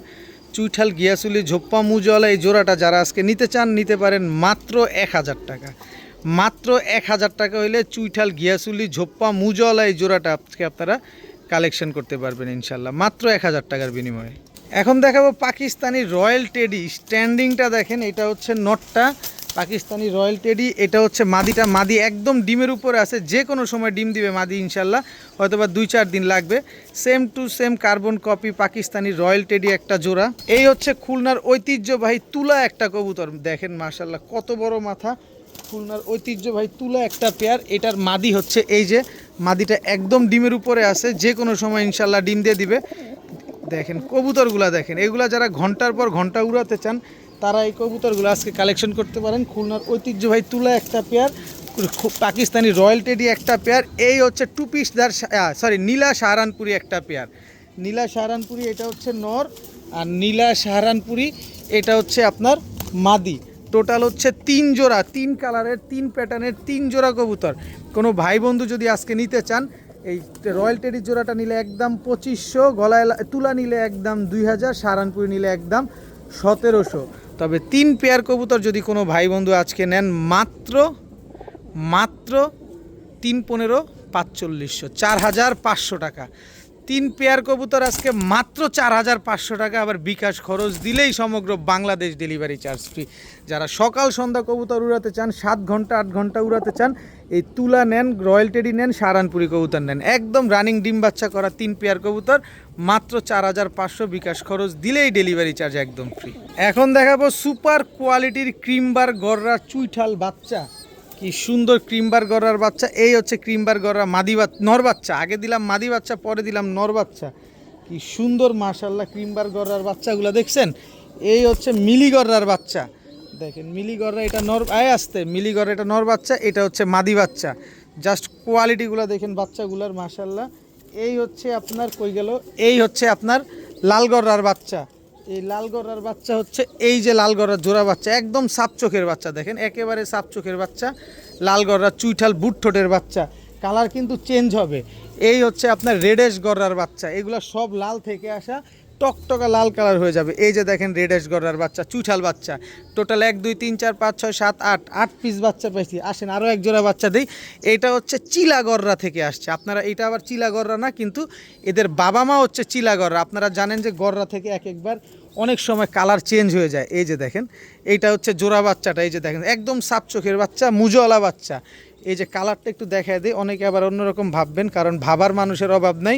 চুইঠাল গিয়াসুলি ঝোপ্পা মুজওয়ালা এই জোড়াটা যারা আজকে নিতে চান নিতে পারেন মাত্র 1000 টাকা। মাত্র 1000 টাকা হইলে চুইঠাল গিয়াসুলি ঝোপ্পা মুজওয়ালা এই জোড়াটা আজকে আপনারা কালেকশন করতে পারবেন ইনশাল্লাহ, মাত্র 1000 টাকার বিনিময়ে। এখন দেখাবো পাকিস্তানি রয়্যাল টেডি, স্ট্যান্ডিংটা দেখেন, এটা হচ্ছে নটটা পাকিস্তানি রয়্যাল টেডি, এটা হচ্ছে মাদিটা। মাদি একদম ডিমের উপরে আছে, যে কোনো সময় ডিম দিবে মাদি ইনশাল্লাহ, হয়তো বা 2-4 দিন লাগবে। Same to same carbon copy Pakistani royal teddy একটা জোড়া। এই হচ্ছে খুলনার ঐতিহ্যবাহী তুলা একটা কবুতর, দেখেন মাশাল্লাহ কত বড় মাথা, খুলনার ঐতিহ্যবাহী তুলা একটা পেয়ার। এটার মাদি হচ্ছে এই যে মাদিটা একদম ডিমের উপরে আছে, যে কোনো সময় ইনশাল্লাহ ডিম দিয়ে দিবে। দেখেন কবুতরগুলা দেখেন, এগুলা যারা ঘন্টার পর ঘন্টা উড়াতে চান তারা এই কবুতরগুলো আজকে কালেকশন করতে পারেন। খুলনার ঐতিহ্যবাহী তুলা একটা পেয়ার, পাকিস্তানি রয়্যাল টেডি একটা পেয়ার। এই হচ্ছে 2 পিসদার নীলা সাহারানপুরি একটা পেয়ার। নীলা সাহারানপুরি এটা হচ্ছে নর, আর নীলা সাহারানপুরি এটা হচ্ছে আপনার মাদি। টোটাল হচ্ছে 3 জোড়া, 3 কালারের 3 প্যাটার্নের 3 জোড়া কবুতর। কোনো ভাই বন্ধু যদি আজকে নিতে চান, এই রয়্যাল টেডির জোড়াটা নিলে একদম 2500, গলায় তুলা নিলে একদম 2000, সাহারানপুরি নিলে একদম 1700। তবে 3 পেয়ার কবুতর যদি কোনো ভাই বন্ধু আজকে নেন, মাত্র 3-15 4500, 4500 টাকা। 3 পেয়ার কবুতর আজকে মাত্র 4500 টাকা। আবার বিকাশ খরচ দিলেই সমগ্র বাংলাদেশ ডেলিভারি চার্জ ফ্রি। যারা সকাল সন্ধ্যা কবুতর উড়াতে চান, 7 ঘন্টা 8 ঘন্টা উড়াতে চান, এই তুলা নেন, রয়্যাল টেডি নেন, সাহারানপুরি কবুতর নেন, একদম রানিং ডিম বাচ্চা করা 3 পেয়ার কবুতর মাত্র 4500, বিকাশ খরচ দিলেই ডেলিভারি চার্জ একদম ফ্রি। এখন দেখাবো সুপার কোয়ালিটির ক্রিমবার গররা চুইঠাল বাচ্চা। কি সুন্দর ক্রিমবার গররার বাচ্চা। এই হচ্ছে ক্রিমবার গররা মাদি নর বাচ্চা। আগে দিলাম মাদি বাচ্চা, পরে দিলাম নর বাচ্চা। কি সুন্দর মাশাআল্লাহ ক্রিমবার গররার বাচ্চাগুলো দেখছেন। এই হচ্ছে মিলি গররার বাচ্চা, দেখেন মিলি গররা, এটা নর আসতে মিলি গররা, এটা নর বাচ্চা, এটা হচ্ছে মাদি বাচ্চা। জাস্ট কোয়ালিটিগুলো দেখেন বাচ্চাগুলোর মাশাআল্লাহ। এই হচ্ছে আপনার কই গেল, এই হচ্ছে আপনার লাল গররার বাচ্চা। এই লাল গররার বাচ্চা হচ্ছে এই যে লাল গররার জোড়া বাচ্চা, একদম সাপ চোখের বাচ্চা, দেখেন একেবারে সাপ চোখের বাচ্চা, লাল গররার চুইঠাল বুট ঠোঁটের বাচ্চা। কালার কিন্তু চেঞ্জ হবে। এই হচ্ছে আপনার রেডেশ গররার বাচ্চা, এগুলো সব লাল থেকে আসা, টকটকা লাল কালার হয়ে যাবে। এই যে দেখেন রেডেশ গররার বাচ্চা, চুইঠাল বাচ্চা। টোটাল 1 2 3 4 5 6 7 8 পিস বাচ্চা পাইছি। আসেন আরও এক জোড়া বাচ্চা দিই। এটা হচ্ছে চিলা গররা থেকে আসছে। আপনারা এটা আবার চিলা গররা না, কিন্তু এদের বাবা মা হচ্ছে চিলা গররা। আপনারা জানেন যে গররা থেকে এক একবার অনেক সময় কালার চেঞ্জ হয়ে যায়। এই যে দেখেন এইটা হচ্ছে জোড়া বাচ্চাটা, এই যে দেখেন একদম সাপ চোখের বাচ্চা, মুজওয়ালা বাচ্চা। এই যে কালারটা একটু দেখায় দিই, অনেকে আবার অন্যরকম ভাববেন, কারণ ভাবার মানুষের অভাব নাই।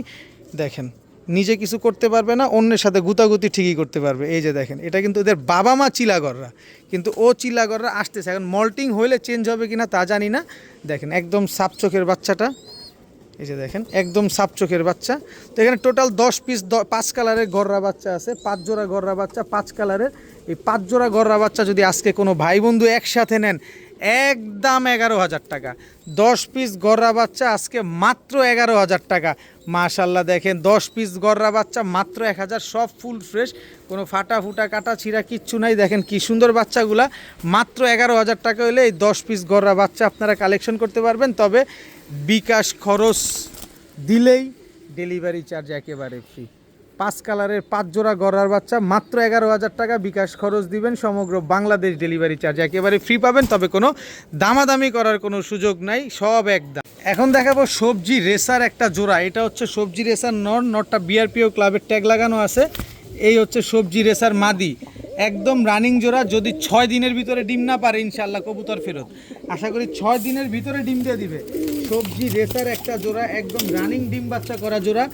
দেখেন নিজে কিছু করতে পারবে না, অন্যের সাথে গুতাগুতি ঠিকই করতে পারবে। এই যে দেখেন এটা কিন্তু এদের বাবা মা চিলাগররা, কিন্তু ও চিলাগররা আসতেছে। এখন মল্টিং হইলে চেঞ্জ হবে কিনা তা জানি না। দেখেন একদম সাপ চোখের বাচ্চাটা, এই যে দেখেন একদম সাপ চোখের বাচ্চা। তো এখানে টোটাল 10 পিস 5 কালারের গররা বাচ্চা আছে, 5 জোড়া গররা বাচ্চা 5 কালারের। এই 5 জোড়া গররা বাচ্চা যদি আজকে কোনো ভাই বন্ধু একসাথে নেন, একদম 11,000 টাকা। 10 পিস গররা বাচ্চা আজকে মাত্র 11,000 টাকা। মাশাল্লাহ দেখেন 10 পিস গররা বাচ্চা মাত্র 1000, সব ফুল ফ্রেশ, কোনো ফাটা ফুটা কাটা ছিঁড়া কিচ্ছু নাই। দেখেন কি সুন্দর বাচ্চাগুলা। মাত্র 11,000 টাকা হলে এই 10 পিস গররা বাচ্চা আপনারা কালেকশন করতে পারবেন। তবে বিকাশ খরচ দিলেই ডেলিভারি চার্জ একেবারে ফ্রি। 5 কালারের 5 জোড়া গররার বাচ্চা মাত্র 11,000 টাকা। বিকাশ খরচ দিবেন, সমগ্র বাংলাদেশ ডেলিভারি চার্জ একেবারে ফ্রি পাবেন। তবে কোনো দামাদামি করার কোনো সুযোগ নাই, সব একদম। এখন দেখাবো সবজি রেসার একটা জোড়া। এটা হচ্ছে সবজি রেসার নটটা বিআরপিও ক্লাবের ট্যাগ লাগানো আছে। এই হচ্ছে সবজি রেসার মাদি, একদম রানিং জোড়া। যদি 6 দিনের ভিতরে ডিম না পারে ইনশাল্লাহ কবুতর ফেরত। আশা করি 6 দিনের ভিতরে ডিম দিয়ে দিবে। সবজি রেসার একটা জোড়া, একদম রানিং ডিম বাচ্চা করা জোড়া।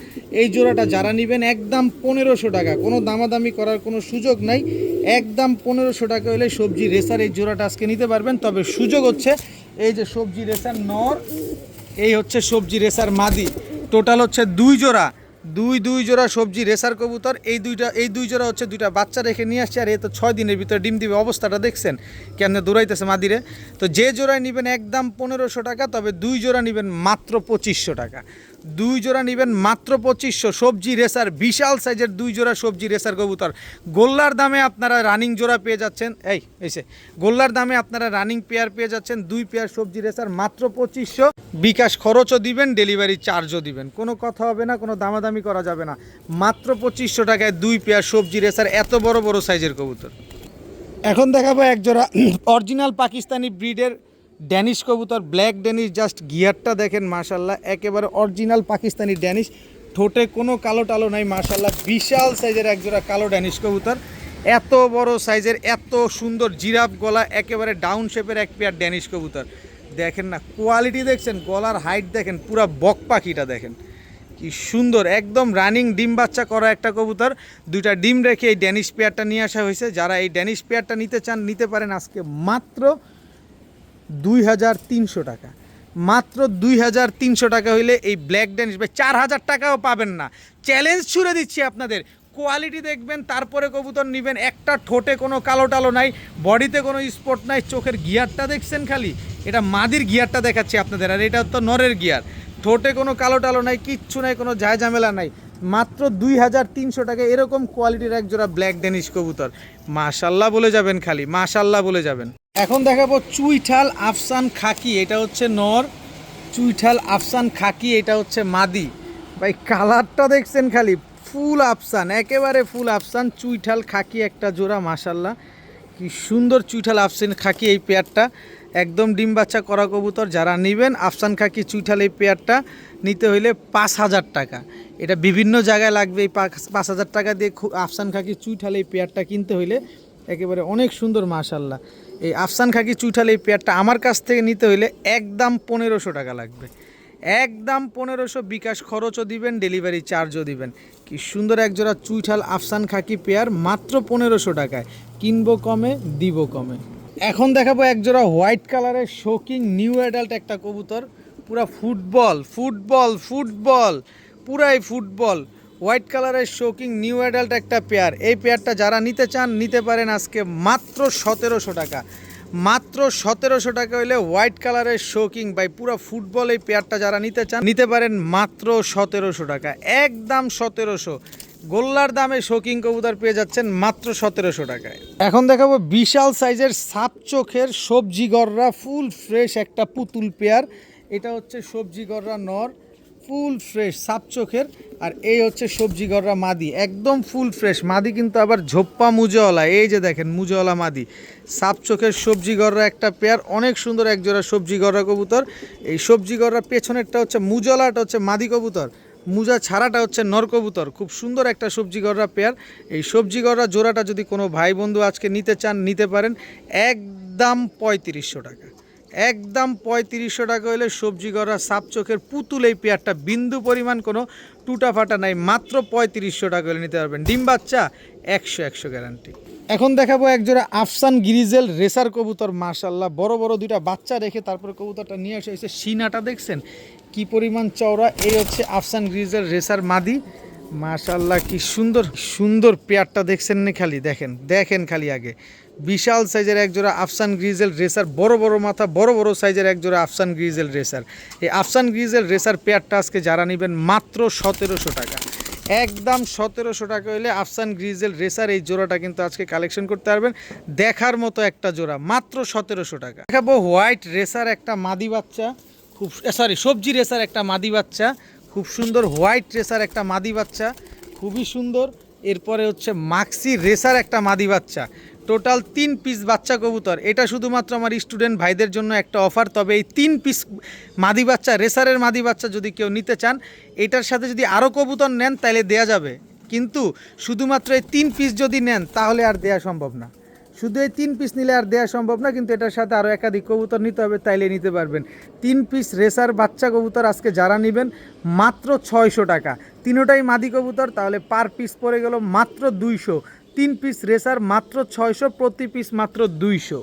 এই জোড়াটা যারা নেবেন একদম 1500 টাকা, কোনো দামাদামি করার কোনো সুযোগ নাই। একদম 1500 টাকা হলে সবজি রেসার এই জোড়াটা আজকে নিতে পারবেন। তবে সুযোগ হচ্ছে এই যে সবজি রেসার নর, এই হচ্ছে সবজি রেসার মাদি। টোটাল হচ্ছে 2 জোড়া, দুই জোড়া সবজি রেসার কবুতর। এই দুই জোড়া হচ্ছে 2টা বাচ্চা রেখে নিয়ে আসছে। আর এ তো 6 দিনের ভিতরে ডিম দিবে। অবস্থাটা দেখছেন কেমনে দৌড়াইতেছে মাদিরে। তো যে জোড়ায় নেবেন একদম 1500 টাকা। তবে 2 জোড়া নেবেন মাত্র 2500 টাকা। 2 জোড়া নেবেন মাত্র 2500। সবজি রেসার বিশাল সাইজের 2 জোড়া সবজি রেসার কবুতর। গোল্লার দামে আপনারা রানিং জোড়া পেয়ে যাচ্ছেন। এসে গোল্লার দামে আপনারা রানিং পেয়ার পেয়ে যাচ্ছেন। 2 পেয়ার সবজি রেসার মাত্র 2500। বিকাশ খরচও দিবেন, ডেলিভারি চার্জও দিবেন, কোনো কথা হবে না, কোনো দামাদামি করা যাবে না। মাত্র 2500 টাকায় 2 পেয়ার সবজি রেসার এত বড় বড় সাইজের কবুতর। এখন দেখাবো এক জোড়া অরিজিনাল পাকিস্তানি ব্রিডের ড্যানিশ কবুতর, ব্ল্যাক ড্যানিশ। জাস্ট গিয়ারটা দেখেন মাশাল্লাহ, একেবারে অরিজিনাল পাকিস্তানি ড্যানিশ। ঠোঁটে কোনো কালো টালো নাই মাশাল্লাহ। বিশাল সাইজের এক জোড়া কালো ড্যানিশ কবুতর, এত বড় সাইজের, এত সুন্দর জিরাফ গলা, একেবারে ডাউন শেপের এক পেয়ার ড্যানিশ কবুতর। দেখেন না কোয়ালিটি দেখছেন, গলার হাইট দেখেন, পুরা বক পাখিটা দেখেন কি সুন্দর। একদম রানিং ডিম বাচ্চা করা একটা কবুতর। 2টা ডিম রেখে এই ড্যানিশ পেয়ারটা নিয়ে আসা হয়েছে। যারা এই ড্যানিশ পেয়ারটা নিতে চান নিতে পারেন আজকে মাত্র 2300 টাকা। মাত্র 2300 টাকা হইলে এই ব্ল্যাক ড্যানিশ 4000 টাকাও পাবেন না। চ্যালেঞ্জ ছুড়ে দিচ্ছি আপনাদের। কোয়ালিটি দেখবেন, তারপরে কবুতর নেবেন। একটা ঠোঁটে কোনো কালো টালো নাই, বডিতে কোনো স্পট নাই, চোখের গিয়ারটা দেখছেন খালি, এটা মাদির গিয়ারটা দেখাচ্ছি আপনাদের। আর এটা তো নরের গিয়ার। ঠোঁটে কোনো কালো টালো নাই, কিচ্ছু নাই, কোনো ঝামেলা নাই। মাত্র 2300 টাকা এরকম কোয়ালিটির এক জোড়া ব্ল্যাক ডেনিশ কবুতর। মাশাল্লাহ বলে যাবেন, খালি মাশাল্লাহ বলে যাবেন। এখন দেখাবো চুইঠাল আফসান খাকি, এটা হচ্ছে নর। চুইঠাল আফসান খাকি, এটা হচ্ছে মাদি। ভাই কালারটা দেখছেন খালি, ফুল আফসান, একেবারে ফুল আফসান। চুইঠাল খাকি একটা জোড়া, মাশাল্লাহ কি সুন্দর চুইঠাল আফসান খাকি এই পেয়ারটা। একদম ডিম বাচ্চা করা কবুতর। যারা নেবেন আফসান খাকি চুইঠাল এই পেয়ারটা নিতে হইলে 5000 টাকা। এটা বিভিন্ন জায়গায় লাগবে। এই 5000 টাকা দিয়ে আফসান খাকি চুইঠাল এই পেয়ারটা কিনতে হইলে একেবারে অনেক সুন্দর, মাশাল্লাহ। এই আফসান খাকি চুইঠাল এই পেয়ারটা আমার কাছ থেকে নিতে হইলে একদম 1500 টাকা লাগবে। একদম 1500, বিকাশ খরচও দিবেন, ডেলিভারি চার্জও দিবেন। কি সুন্দর একজোড়া চুইঠাল আফসান খাকি পেয়ার, মাত্র 1500 টাকায়। কিনবো কমে, দিব কমে। এখন দেখাবো একজোড়া হোয়াইট কালারের শোকিং নিউ অ্যাডাল্ট একটা কবুতর। পুরা ফুটবল ফুটবল ফুটবল, পুরাই ফুটবল। হোয়াইট কালারের শোকিং নিউ অ্যাডাল্ট একটা পেয়ার। এই পেয়ারটা যারা নিতে চান নিতে পারেন আজকে মাত্র 1700 টাকা। মাত্র 1700 টাকা হইলে হোয়াইট কালারের শোকিং বাই পুরো ফুটবল এই পেয়ারটা যারা নিতে চান নিতে পারেন মাত্র 1700 টাকা। একদম 1700। গোল্লার দামে শোকিং কবুতর পেয়ে যাচ্ছেন মাত্র 1700 টাকায়। এখন দেখাবো বিশাল সাইজের সাপ চোখের সবজি গররা ফুল ফ্রেশ একটা পুতুল পেয়ার। এটা হচ্ছে সবজি গররা নর, ফুল ফ্রেশ সাপ চোখের। আর এই হচ্ছে সবজি গররা মাদি, একদম ফুল ফ্রেশ মাদি, কিন্তু আবার ঝোপ্পা মুজওয়ালা। এই যে দেখেন মুজওয়ালা মাদি, সাপ চোখের সবজি গররা একটা পেয়ার। অনেক সুন্দর একজোড়া সবজি গররা কবুতর। এই সবজি গররা পেছনেরটা হচ্ছে মুজওয়ালাটা হচ্ছে মাদি কবুতর, মুজা ছাড়াটা হচ্ছে নর কবুতর। খুব সুন্দর একটা সবজি গররা পেয়ার। এই সবজি গররা জোড়াটা যদি কোনো ভাই বন্ধু আজকে নিতে চান নিতে পারেন একদম 3500 টাকা। একদম 3500 টাকা হলে সবজি গড়া সাপ চোখের পুতুল এই পেয়ারটা, বিন্দু পরিমাণ কোনো টুটা ফাটা নাই, মাত্র 3500 টাকা হলে নিতে পারবেন। ডিম বাচ্চা 100 গ্যারান্টি। এখন দেখাবো একজোড়া আফসান গ্রিজেল রেসার কবুতর। মাশাল্লাহ বড় বড় দুইটা বাচ্চা রেখে তারপরে কবুতরটা নিয়ে আসে হয়েছে। সিনাটা দেখছেন কি পরিমাণ চওড়া। এই হচ্ছে আফসান গ্রিজেল রেসার মাদি। মাশাল্লাহ কি সুন্দর সুন্দর পেয়ারটা দেখছেন না, খালি দেখেন দেখেন খালি আগে। বিশাল সাইজের একজোড়া আফসান গ্রিজেল রেসার, বড় বড় মাথা, বড় বড় সাইজের একজোড়া আফসান গ্রিজেল রেসার। এই আফসান গ্রিজেল রেসার পেয়ারটা আজকে যারা নেবেন মাত্র 1700 টাকা। একদম 1700 টাকা হলে আফসান গ্রিজেল রেসার এই জোড়াটা কিন্তু আজকে কালেকশন করতে পারবেন। দেখার মতো একটা জোড়া, মাত্র 1700 টাকা। দেখাবো হোয়াইট রেসার একটা মাদি বাচ্চা, খুব সবজি রেসার একটা মাদি বাচ্চা, খুব সুন্দর। হোয়াইট রেসার একটা মাদি বাচ্চা, খুবই সুন্দর। এরপরে হচ্ছে মাক্সি রেসার একটা মাদি বাচ্চা। টোটাল 3 পিস বাচ্চা কবুতর। এটা শুধুমাত্র আমার স্টুডেন্ট ভাইদের জন্য একটা অফার। তবে এই 3 পিস মাদি বাচ্চা, রেসারের মাদি বাচ্চা যদি কেউ নিতে চান, এটার সাথে যদি আরও কবুতর নেন তাহলে দেয়া যাবে, কিন্তু শুধুমাত্র এই 3 পিস যদি নেন তাহলে আর দেয়া সম্ভব না। শুধু এই 3 পিস নিলে আর দেওয়া সম্ভব না, কিন্তু এটার সাথে আরও একাধিক কবুতর নিতে হবে, তাইলে নিতে পারবেন। 3 পিস রেসার বাচ্চা কবুতর আজকে যারা নেবেন মাত্র 600 টাকা। তিনোটাই মাদি কবুতর, তাহলে পার পিস পড়ে গেল মাত্র 200। 3 পিস রেসার মাত্র 600, প্রতি পিস মাত্র 200।